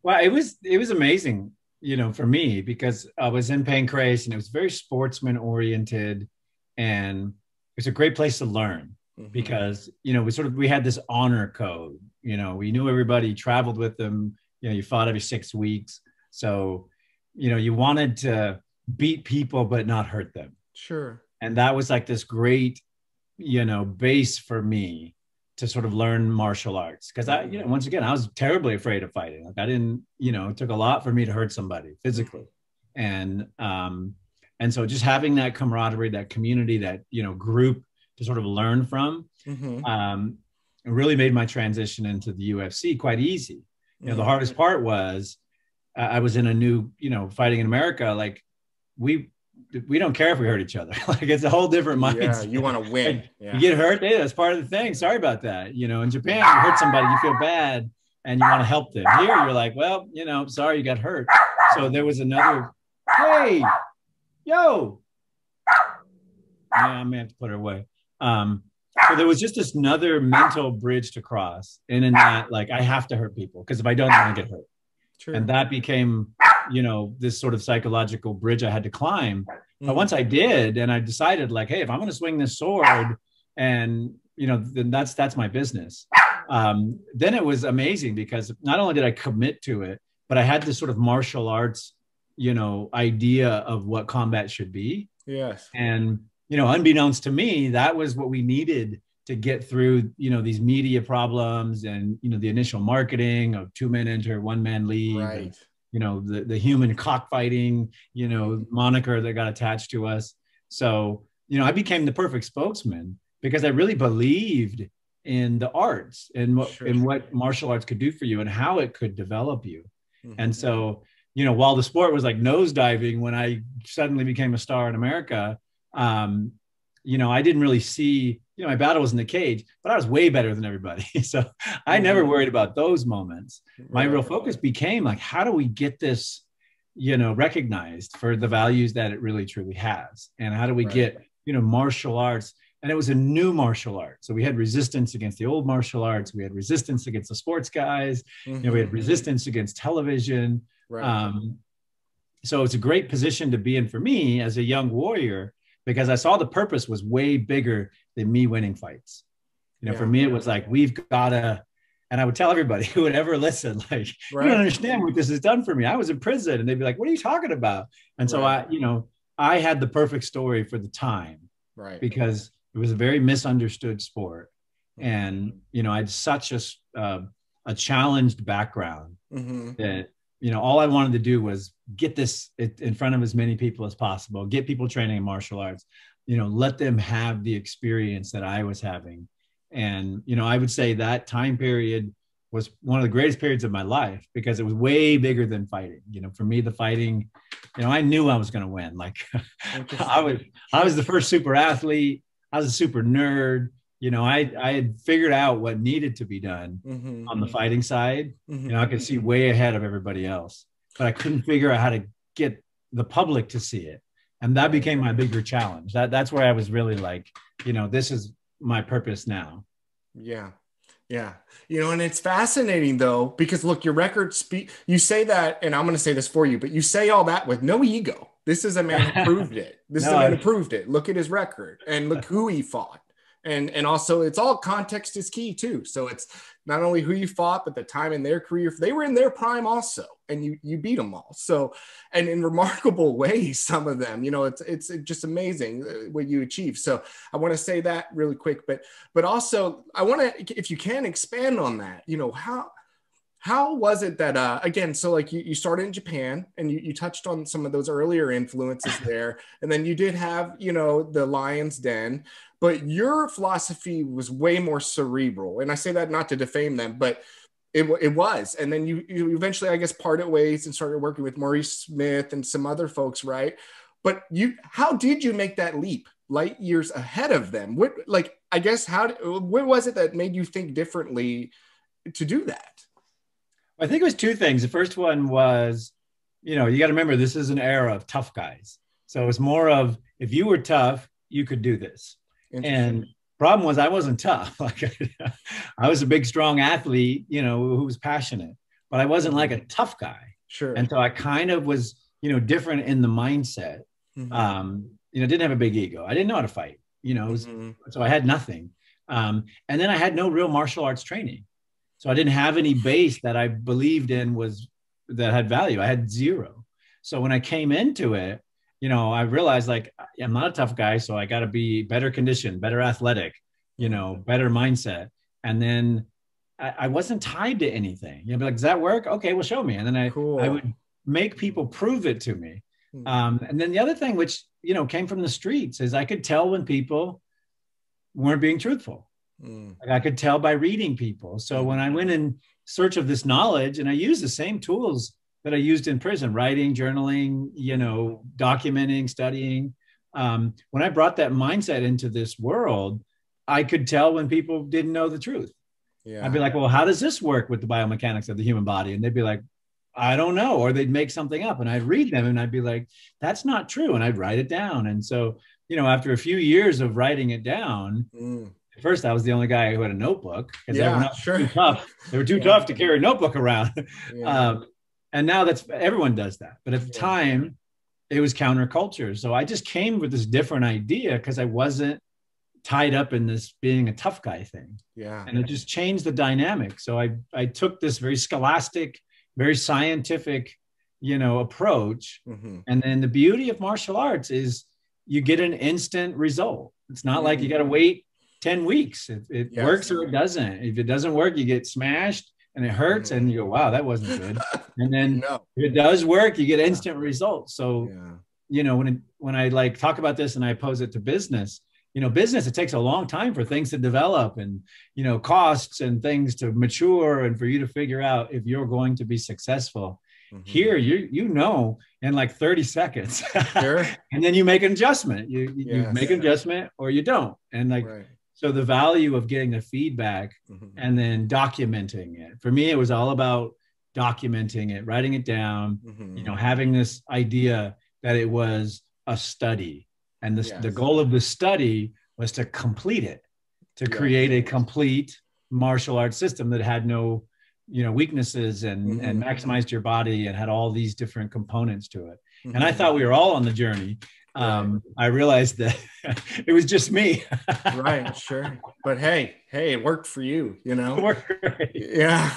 Well, it was amazing, for me because I was in Pancrase and it was very sportsman oriented, and it's a great place to learn because we had this honor code. We knew everybody, traveled with them. You fought every 6 weeks, so you wanted to beat people but not hurt them. Sure. And that was like this great, base for me to sort of learn martial arts. Cause once again, I was terribly afraid of fighting. Like I didn't, it took a lot for me to hurt somebody physically. And so just having that camaraderie, that community, that, group to sort of learn from, it really made my transition into the UFC quite easy. The hardest part was I was in a new, fighting in America. Like we don't care if we hurt each other. Like it's a whole different mindset. Yeah, you want to win. Yeah. You get hurt, hey, that's part of the thing. Sorry about that. In Japan, you hurt somebody, you feel bad and you want to help them. Here, you're like, well, sorry you got hurt. So there was another, hey, yo. Yeah, I may have to put her away. So there was just this another mental bridge to cross. And in that, like, I have to hurt people because if I don't, I'm gonna get hurt. True. And that became, this sort of psychological bridge I had to climb. But once I did, and I decided like, hey, if I'm going to swing this sword and, then that's my business. Then it was amazing because not only did I commit to it, but I had this sort of martial arts, idea of what combat should be. Yes. And, unbeknownst to me, that was what we needed to get through, these media problems and, the initial marketing of 2 men enter, 1 man leave. Right. And, the human cockfighting, moniker that got attached to us. So, I became the perfect spokesman because I really believed in the arts and what martial arts could do for you and how it could develop you. And so, while the sport was like nosediving when I suddenly became a star in America, I didn't really see, my battle was in the cage, but I was way better than everybody. So I never worried about those moments. My real focus became like, how do we get this, recognized for the values that it really truly has? And how do we get, martial arts? And it was a new martial art. So we had resistance against the old martial arts. We had resistance against the sports guys. We had resistance against television. Right. So it's a great position to be in for me as a young warrior, because I saw the purpose was way bigger than me winning fights. For me, it was like, we've got to, and I would tell everybody who would ever listen, like, you don't understand what this has done for me. I was in prison and they'd be like, what are you talking about? And so I had the perfect story for the time, right? Because it was a very misunderstood sport. And, I had such a challenged background that, all I wanted to do was get this in front of as many people as possible, get people training in martial arts, let them have the experience that I was having. And, I would say that time period was one of the greatest periods of my life because it was way bigger than fighting. For me, the fighting, I knew I was going to win. Like I was the first super athlete. I was a super nerd. I had figured out what needed to be done on the fighting side. I could see way ahead of everybody else, but I couldn't figure out how to get the public to see it. And that became my bigger challenge. That's where I was really like, this is my purpose now. Yeah. Yeah. And it's fascinating though, because look, your record you say that, and I'm going to say this for you, but you say all that with no ego. This is a man who proved it. This is a man who proved it. Look at his record and look who he fought. And also it's all context is key too. So it's not only who you fought, but the time in their career. They were in their prime also, and you beat them all. So, and in remarkable ways, some of them, it's just amazing what you achieve. So I want to say that really quick, but also I want to, if you can expand on that, how was it that, again, so like you started in Japan and you touched on some of those earlier influences there. And then you did have, the Lion's Den, but your philosophy was way more cerebral. And I say that not to defame them, but it was. And then you eventually, I guess, parted ways and started working with Maurice Smith and some other folks, right? But how did you make that leap light years ahead of them? What was it that made you think differently to do that? I think it was two things. The first one was, you got to remember, this is an era of tough guys. So it was more of, if you were tough, you could do this. And problem was I wasn't tough. Like I was a big, strong athlete, who was passionate. but I wasn't like a tough guy. Sure. And so I kind of was, different in the mindset. Didn't have a big ego. I didn't know how to fight, so I had nothing. And then I had no real martial arts training. So I didn't have any base that I believed in that had value. I had zero. So when I came into it, I realized like, I'm not a tough guy. So I got to be better conditioned, better athletic, better mindset. And then I wasn't tied to anything. Be like, does that work? Okay, well, show me. And then I would make people prove it to me. And then the other thing, which, came from the streets, is I could tell when people weren't being truthful. Like I could tell by reading people. So when I went in search of this knowledge, and I used the same tools that I used in prison, writing, journaling, documenting, studying. When I brought that mindset into this world, I could tell when people didn't know the truth. Yeah. I'd be like, well, how does this work with the biomechanics of the human body? And they'd be like, I don't know. Or they'd make something up, and I'd read them and I'd be like, that's not true. And I'd write it down. And so, after a few years of writing it down, at first I was the only guy who had a notebook, because everyone else was too tough. They were too tough to carry a notebook around. And now everyone does that. But at the time, it was counterculture. So I just came with this different idea because I wasn't tied up in this being a tough guy thing. Yeah. And it just changed the dynamic. So I took this very scholastic, very scientific, approach. And then the beauty of martial arts is you get an instant result. It's not like you got to wait 10 weeks. It works or it doesn't. If it doesn't work, you get smashed and it hurts and you go, wow, that wasn't good. And then if it does work, you get instant results. So, when I like talk about this and I pose it to business, business, it takes a long time for things to develop and, costs and things to mature and for you to figure out if you're going to be successful. Here, in like 30 seconds, sure. And then you make an adjustment. You make an adjustment or you don't. And so the value of getting the feedback and then documenting it. For me, it was all about documenting it, writing it down, having this idea that it was a study. And the goal of the study was to complete it, to create a complete martial arts system that had no, weaknesses and maximized your body and had all these different components to it. And I thought we were all on the journey. I realized that it was just me. Right. Sure. But hey, it worked for you, It worked great. Yeah.